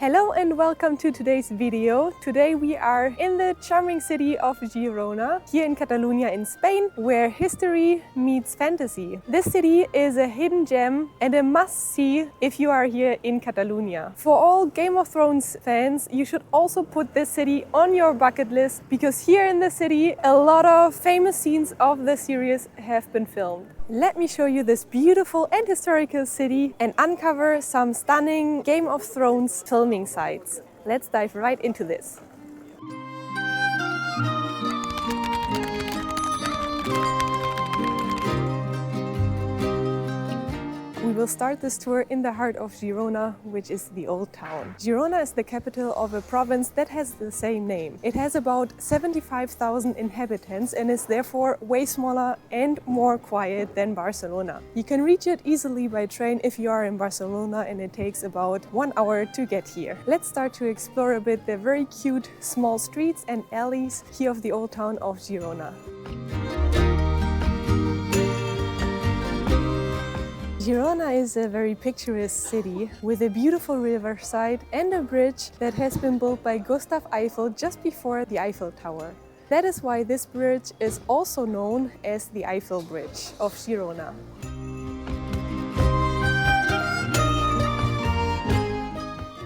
Hello and welcome to today's video. Today we are in the charming city of Girona, here in Catalunya in Spain, where history meets fantasy. This city is a hidden gem and a must-see if you are here in Catalunya. For all Game of Thrones fans, you should also put this city on your bucket list, because here in the city a lot of famous scenes of the series have been filmed. Let me show you this beautiful and historical city and uncover some stunning Game of Thrones filming sites. Let's dive right into this. We will start this tour in the heart of Girona, which is the old town. Girona is the capital of a province that has the same name. It has about 75,000 inhabitants and is therefore way smaller and more quiet than Barcelona. You can reach it easily by train if you are in Barcelona, and it takes about 1 hour to get here. Let's start to explore a bit the very cute small streets and alleys here of the old town of Girona. Girona is a very picturesque city with a beautiful riverside and a bridge that has been built by Gustav Eiffel just before the Eiffel Tower. That is why this bridge is also known as the Eiffel Bridge of Girona.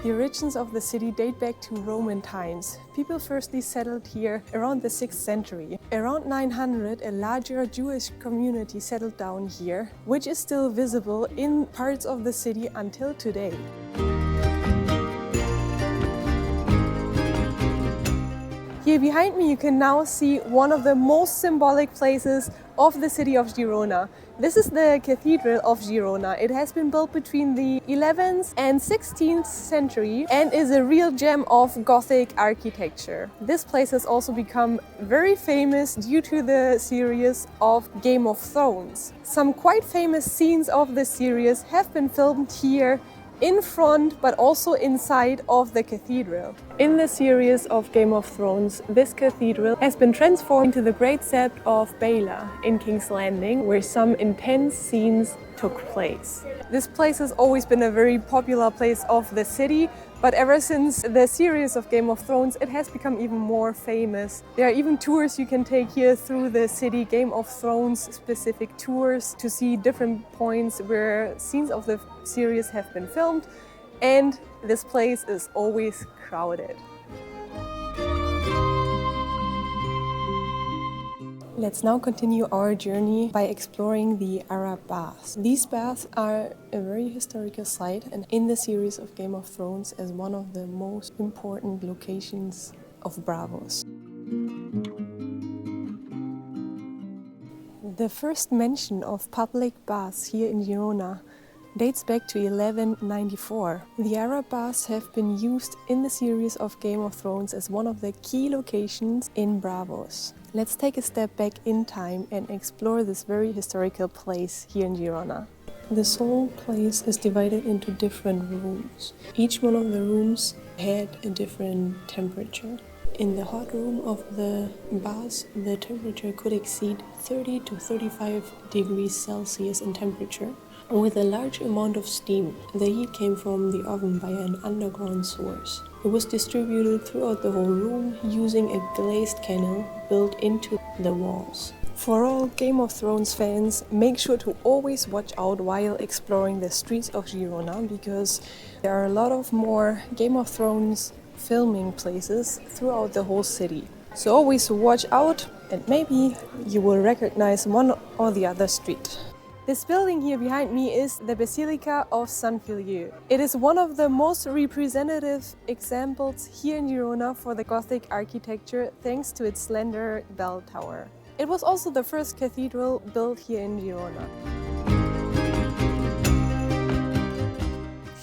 The origins of the city date back to Roman times. People firstly settled here around the 6th century. Around 900, a larger Jewish community settled down here, which is still visible in parts of the city until today. Here behind me you can now see one of the most symbolic places of the city of Girona. This is the Cathedral of Girona. It has been built between the 11th and 16th century and is a real gem of Gothic architecture. This place has also become very famous due to the series of Game of Thrones. Some quite famous scenes of the series have been filmed here in front, but also inside of the cathedral. In the series of Game of Thrones, this cathedral has been transformed into the Great Sept of Baela in King's Landing, where some intense scenes took place. This place has always been a very popular place of the city, but ever since the series of Game of Thrones, it has become even more famous. There are even tours you can take here through the city, Game of Thrones specific tours, to see different points where scenes of the series have been filmed, and this place is always crowded. Let's now continue our journey by exploring the Arab Baths. These baths are a very historical site, and in the series of Game of Thrones as one of the most important locations of Bravos. The first mention of public baths here in Girona dates back to 1194. The Arab baths have been used in the series of Game of Thrones as one of the key locations in Bravos. Let's take a step back in time and explore this very historical place here in Girona. This whole place is divided into different rooms. Each one of the rooms had a different temperature. In the hot room of the baths, the temperature could exceed 30 to 35 degrees Celsius in temperature, with a large amount of steam. The heat came from the oven via an underground source. It was distributed throughout the whole room using a glazed canal built into the walls. For all Game of Thrones fans, make sure to always watch out while exploring the streets of Girona, because there are a lot of more Game of Thrones filming places throughout the whole city. So always watch out, and maybe you will recognize one or the other street. This building here behind me is the Basilica of Sant Feliu. It is one of the most representative examples here in Girona for the Gothic architecture, thanks to its slender bell tower. It was also the first cathedral built here in Girona.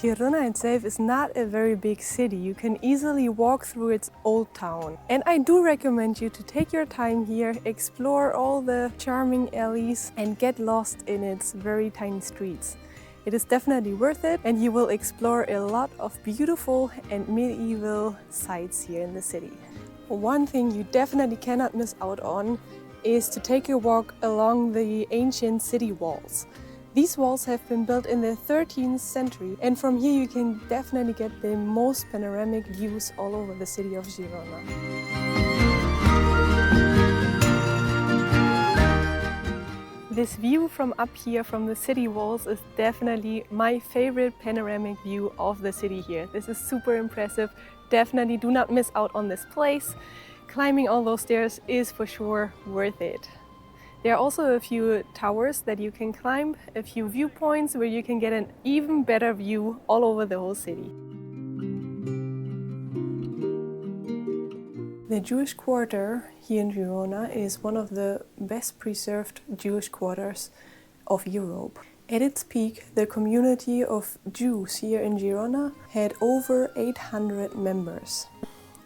Girona itself is not a very big city. You can easily walk through its old town. And I do recommend you to take your time here, explore all the charming alleys and get lost in its very tiny streets. It is definitely worth it, and you will explore a lot of beautiful and medieval sites here in the city. One thing you definitely cannot miss out on is to take a walk along the ancient city walls. These walls have been built in the 13th century, and from here you can definitely get the most panoramic views all over the city of Girona. This view from up here from the city walls is definitely my favorite panoramic view of the city here. This is super impressive. Definitely do not miss out on this place. Climbing all those stairs is for sure worth it. There are also a few towers that you can climb, a few viewpoints where you can get an even better view all over the whole city. The Jewish quarter here in Girona is one of the best preserved Jewish quarters of Europe. At its peak, the community of Jews here in Girona had over 800 members.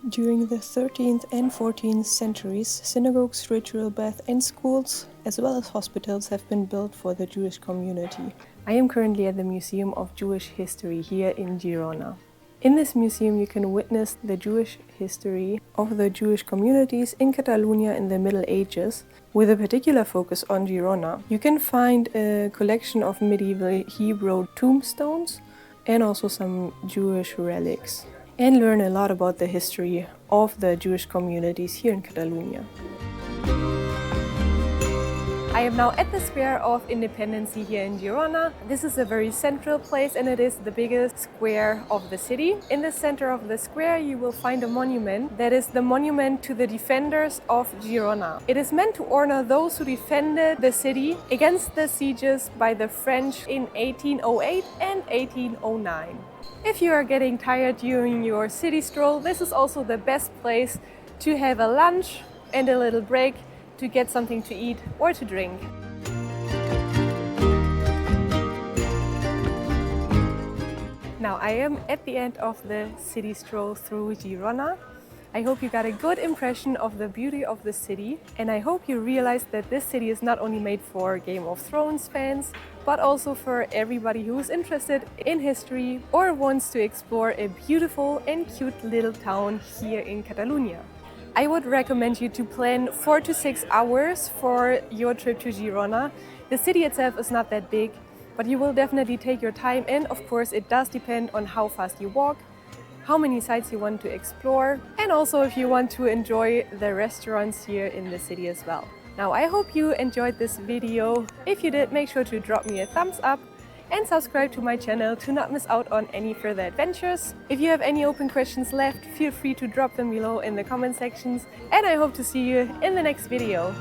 During the 13th and 14th centuries, synagogues, ritual baths and schools, as well as hospitals, have been built for the Jewish community. I am currently at the Museum of Jewish History here in Girona. In this museum you can witness the Jewish history of the Jewish communities in Catalunya in the Middle Ages, with a particular focus on Girona. You can find a collection of medieval Hebrew tombstones and also some Jewish relics, and learn a lot about the history of the Jewish communities here in Catalunya. I am now at the Square of Independence here in Girona. This is a very central place and it is the biggest square of the city. In the center of the square you will find a monument that is the monument to the defenders of Girona. It is meant to honor those who defended the city against the sieges by the French in 1808 and 1809. If you are getting tired during your city stroll, this is also the best place to have a lunch and a little break to get something to eat or to drink. Now I am at the end of the city stroll through Girona. I hope you got a good impression of the beauty of the city, and I hope you realized that this city is not only made for Game of Thrones fans, but also for everybody who is interested in history or wants to explore a beautiful and cute little town here in Catalunya. I would recommend you to plan 4 to 6 hours for your trip to Girona. The city itself is not that big, but you will definitely take your time, and of course it does depend on how fast you walk, how many sites you want to explore, and also if you want to enjoy the restaurants here in the city as well. Now I hope you enjoyed this video. If you did, make sure to drop me a thumbs up and subscribe to my channel to not miss out on any further adventures. If you have any open questions left, feel free to drop them below in the comment sections, and I hope to see you in the next video.